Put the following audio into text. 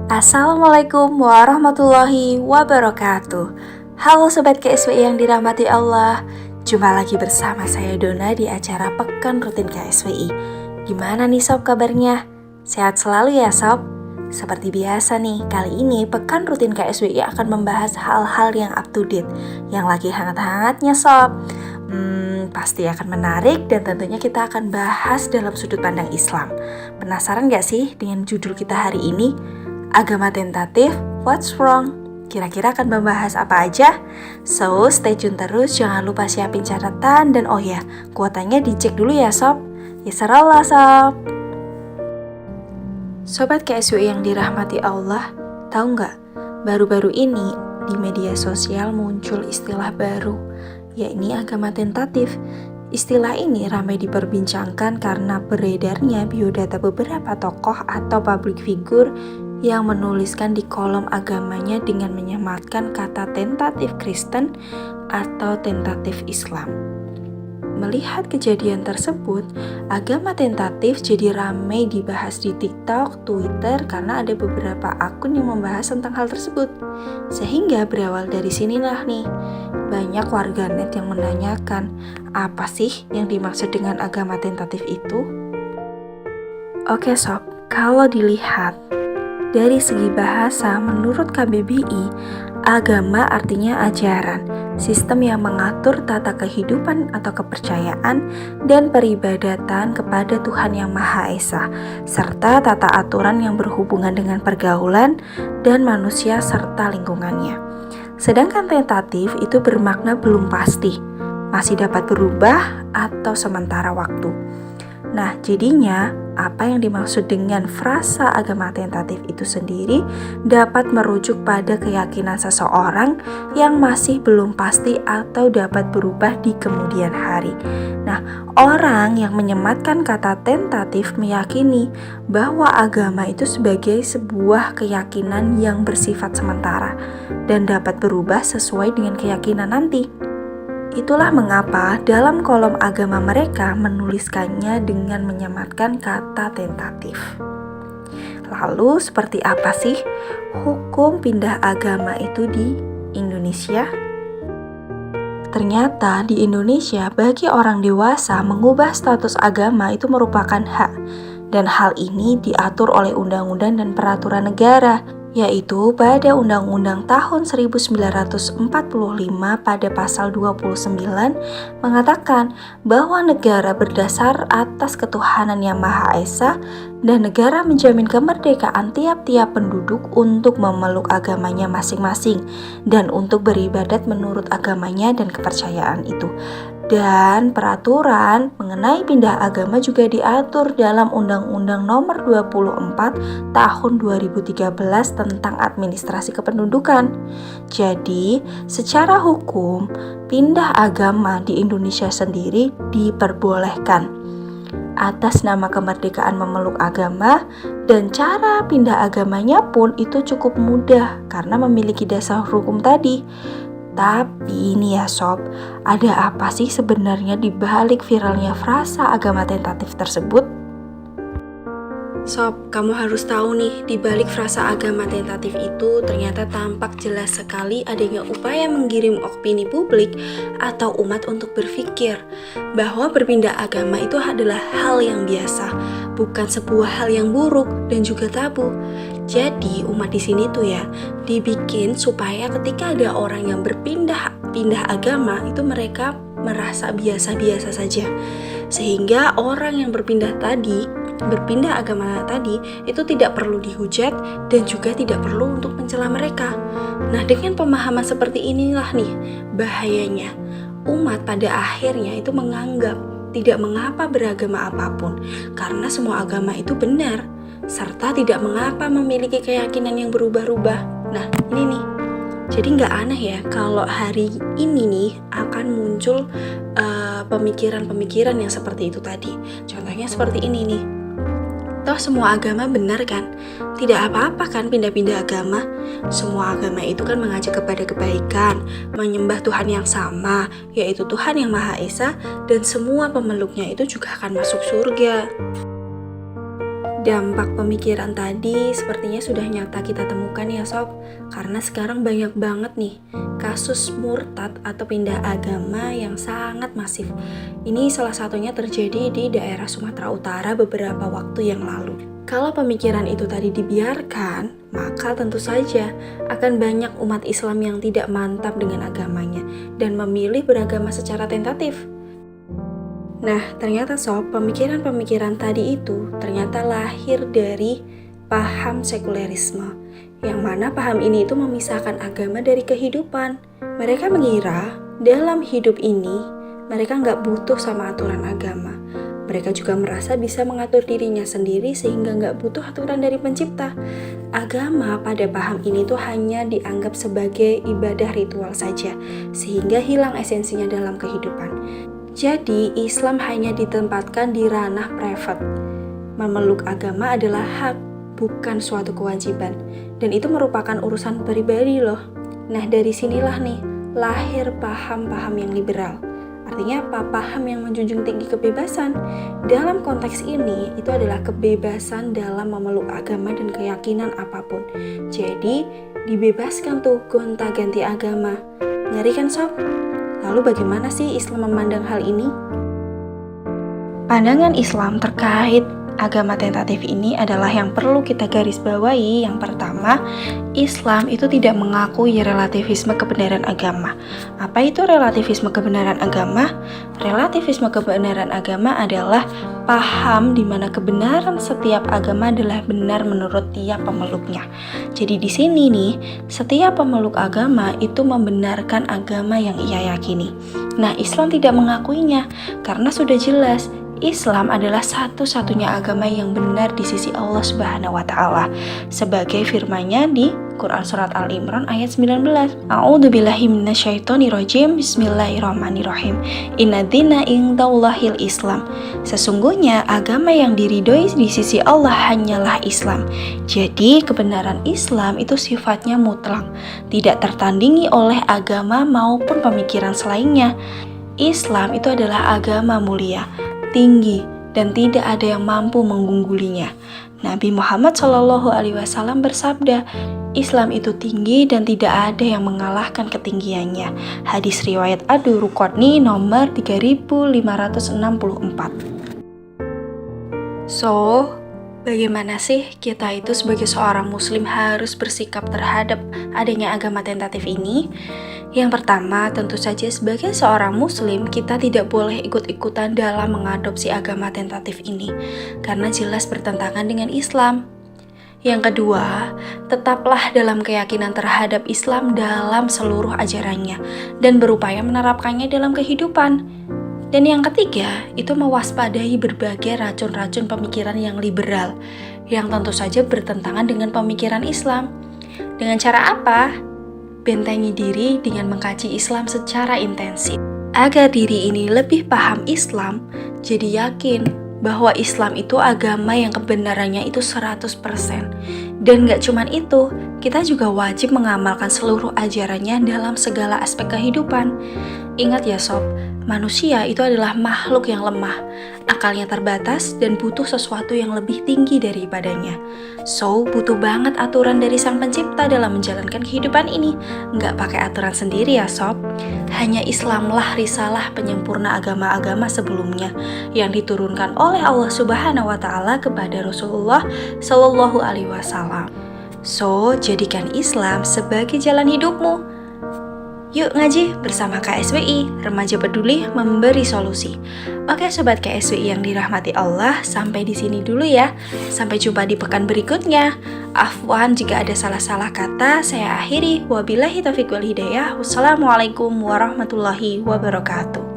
Assalamualaikum warahmatullahi wabarakatuh. Halo Sobat KSWI yang dirahmati Allah. Jumpa lagi bersama saya Dona di acara Pekan Rutin KSWI. Gimana nih Sob kabarnya? Sehat selalu ya Sob? Seperti biasa nih, kali ini Pekan Rutin KSWI akan membahas hal-hal yang up to date, yang lagi hangat-hangatnya Sob. Pasti akan menarik dan tentunya kita akan bahas dalam sudut pandang Islam. Penasaran gak sih dengan judul kita hari ini? Agama tentatif, what's wrong? Kira-kira akan membahas apa aja? So, stay tune terus, jangan lupa siapin catatan. Dan oh ya, kuotanya dicek dulu ya Sob. Ya serahlah Sob. Sobat KSWI yang dirahmati Allah, tahu nggak? Baru-baru ini di media sosial muncul istilah baru, yakni agama tentatif. Istilah ini ramai diperbincangkan karena beredarnya biodata beberapa tokoh atau public figure yang menuliskan di kolom agamanya dengan menyematkan kata tentatif Kristen atau tentatif Islam. Melihat kejadian tersebut, agama tentatif jadi ramai dibahas di TikTok, Twitter karena ada beberapa akun yang membahas tentang hal tersebut. Sehingga berawal dari sinilah nih, banyak warganet yang menanyakan, apa sih yang dimaksud dengan agama tentatif itu? Oke Sob, kalau dilihat dari segi bahasa, menurut KBBI, agama artinya ajaran, sistem yang mengatur tata kehidupan atau kepercayaan dan peribadatan kepada Tuhan Yang Maha Esa, serta tata aturan yang berhubungan dengan pergaulan dan manusia serta lingkungannya. Sedangkan tentatif itu bermakna belum pasti, masih dapat berubah atau sementara waktu. Nah, jadinya apa yang dimaksud dengan frasa agama tentatif itu sendiri dapat merujuk pada keyakinan seseorang yang masih belum pasti atau dapat berubah di kemudian hari. Nah, orang yang menyematkan kata tentatif meyakini bahwa agama itu sebagai sebuah keyakinan yang bersifat sementara dan dapat berubah sesuai dengan keyakinan nanti. Itulah mengapa dalam kolom agama mereka menuliskannya dengan menyematkan kata tentatif. Lalu seperti apa sih hukum pindah agama itu di Indonesia? Ternyata di Indonesia bagi orang dewasa mengubah status agama itu merupakan hak. Dan hal ini diatur oleh undang-undang dan peraturan negara, yaitu pada Undang-Undang tahun 1945 pada pasal 29 mengatakan bahwa negara berdasar atas ketuhanan Yang Maha Esa dan negara menjamin kemerdekaan tiap-tiap penduduk untuk memeluk agamanya masing-masing dan untuk beribadat menurut agamanya dan kepercayaan itu. Dan peraturan mengenai pindah agama juga diatur dalam Undang-Undang Nomor 24 Tahun 2013 tentang Administrasi Kependudukan. Jadi, secara hukum, pindah agama di Indonesia sendiri diperbolehkan atas nama kemerdekaan memeluk agama, dan cara pindah agamanya pun itu cukup mudah karena memiliki dasar hukum tadi. Tapi ini ya Sob, ada apa sih sebenarnya di balik viralnya frasa agama tentatif tersebut? Sob, kamu harus tahu nih, di balik frasa agama tentatif itu ternyata tampak jelas sekali adanya upaya menggiring opini publik atau umat untuk berpikir bahwa berpindah agama itu adalah hal yang biasa, bukan sebuah hal yang buruk dan juga tabu. Jadi umat di sini tuh ya dibikin supaya ketika ada orang yang berpindah agama itu mereka merasa biasa-biasa saja. Sehingga orang yang berpindah agama tadi itu tidak perlu dihujat dan juga tidak perlu untuk mencela mereka. Nah, dengan pemahaman seperti inilah nih bahayanya umat pada akhirnya itu menganggap tidak mengapa beragama apapun karena semua agama itu benar, serta tidak mengapa memiliki keyakinan yang berubah-ubah. Nah, ini nih, jadi nggak aneh ya kalau hari ini nih akan muncul pemikiran-pemikiran yang seperti itu tadi. Contohnya seperti ini nih, toh semua agama benar kan? Tidak apa-apa kan pindah-pindah agama? Semua agama itu kan mengajak kepada kebaikan, menyembah Tuhan yang sama, yaitu Tuhan Yang Maha Esa, dan semua pemeluknya itu juga akan masuk surga. Dampak pemikiran tadi sepertinya sudah nyata kita temukan ya sob, karena sekarang banyak banget nih kasus murtad atau pindah agama yang sangat masif. Ini salah satunya terjadi di daerah Sumatera Utara beberapa waktu yang lalu. Kalau pemikiran itu tadi dibiarkan, maka tentu saja akan banyak umat Islam yang tidak mantap dengan agamanya dan memilih beragama secara tentatif. Nah, ternyata sob, pemikiran-pemikiran tadi itu ternyata lahir dari paham sekulerisme, yang mana paham ini itu memisahkan agama dari kehidupan. Mereka mengira dalam hidup ini mereka nggak butuh sama aturan agama. Mereka juga merasa bisa mengatur dirinya sendiri sehingga nggak butuh aturan dari pencipta. Agama pada paham ini tuh hanya dianggap sebagai ibadah ritual saja, sehingga hilang esensinya dalam kehidupan. Jadi, Islam hanya ditempatkan di ranah private. Memeluk agama adalah hak, bukan suatu kewajiban. Dan itu merupakan urusan pribadi loh. Nah, dari sinilah nih, lahir paham-paham yang liberal. Artinya apa? Paham yang menjunjung tinggi kebebasan. Dalam konteks ini, itu adalah kebebasan dalam memeluk agama dan keyakinan apapun. Jadi, dibebaskan tuh gonta-ganti agama. Ngeri kan sob? Lalu bagaimana sih Islam memandang hal ini? Pandangan Islam terkait agama tentatif ini adalah yang perlu kita garis bawahi. Yang pertama, Islam itu tidak mengakui relativisme kebenaran agama. Apa itu relativisme kebenaran agama? Relativisme kebenaran agama adalah paham di mana kebenaran setiap agama adalah benar menurut tiap pemeluknya. Jadi di sini nih, setiap pemeluk agama itu membenarkan agama yang ia yakini. Nah, Islam tidak mengakuinya karena sudah jelas Islam adalah satu-satunya agama yang benar di sisi Allah Subhanahu wa Ta'ala, sebagai firman-Nya di Quran Surat Al-Imran ayat 19. A'udzubillahi minasyaitonirrajim. Bismillahirrahmanirrahim. Innadzina indallahil Islam. Sesungguhnya agama yang diridhoi di sisi Allah hanyalah Islam. Jadi kebenaran Islam itu sifatnya mutlak, tidak tertandingi oleh agama maupun pemikiran selainnya. Islam itu adalah agama mulia, tinggi, dan tidak ada yang mampu menggunggulinya. Nabi Muhammad SAW bersabda, Islam itu tinggi dan tidak ada yang mengalahkan ketinggiannya. Hadis riwayat Ad-Duruqutni nomor 3564. So, bagaimana sih kita itu sebagai seorang muslim harus bersikap terhadap adanya agama tentatif ini? Yang pertama, tentu saja sebagai seorang muslim, kita tidak boleh ikut-ikutan dalam mengadopsi agama tentatif ini, karena jelas bertentangan dengan Islam. Yang kedua, tetaplah dalam keyakinan terhadap Islam dalam seluruh ajarannya, dan berupaya menerapkannya dalam kehidupan. Dan yang ketiga, itu mewaspadai berbagai racun-racun pemikiran yang liberal, yang tentu saja bertentangan dengan pemikiran Islam. Dengan cara apa? Bentengi diri dengan mengkaji Islam secara intensif. Agar diri ini lebih paham Islam, jadi yakin bahwa Islam itu agama yang kebenarannya itu 100%. Dan gak cuman itu, kita juga wajib mengamalkan seluruh ajarannya dalam segala aspek kehidupan. Ingat ya sob, manusia itu adalah makhluk yang lemah, akalnya terbatas dan butuh sesuatu yang lebih tinggi daripadanya. So, butuh banget aturan dari Sang Pencipta dalam menjalankan kehidupan ini. Nggak pakai aturan sendiri ya sob. Hanya Islamlah risalah penyempurna agama-agama sebelumnya yang diturunkan oleh Allah Subhanahu wa Ta'ala kepada Rasulullah Shallallahu Alaihi Wasallam. So, jadikan Islam sebagai jalan hidupmu. Yuk ngaji bersama KSWI, Remaja Peduli Memberi Solusi. Oke sobat KSWI yang dirahmati Allah, sampai di sini dulu ya. Sampai jumpa di pekan berikutnya. Afwan jika ada salah-salah kata, saya akhiri. Wabillahi taufiq wal hidayah. Wassalamualaikum warahmatullahi wabarakatuh.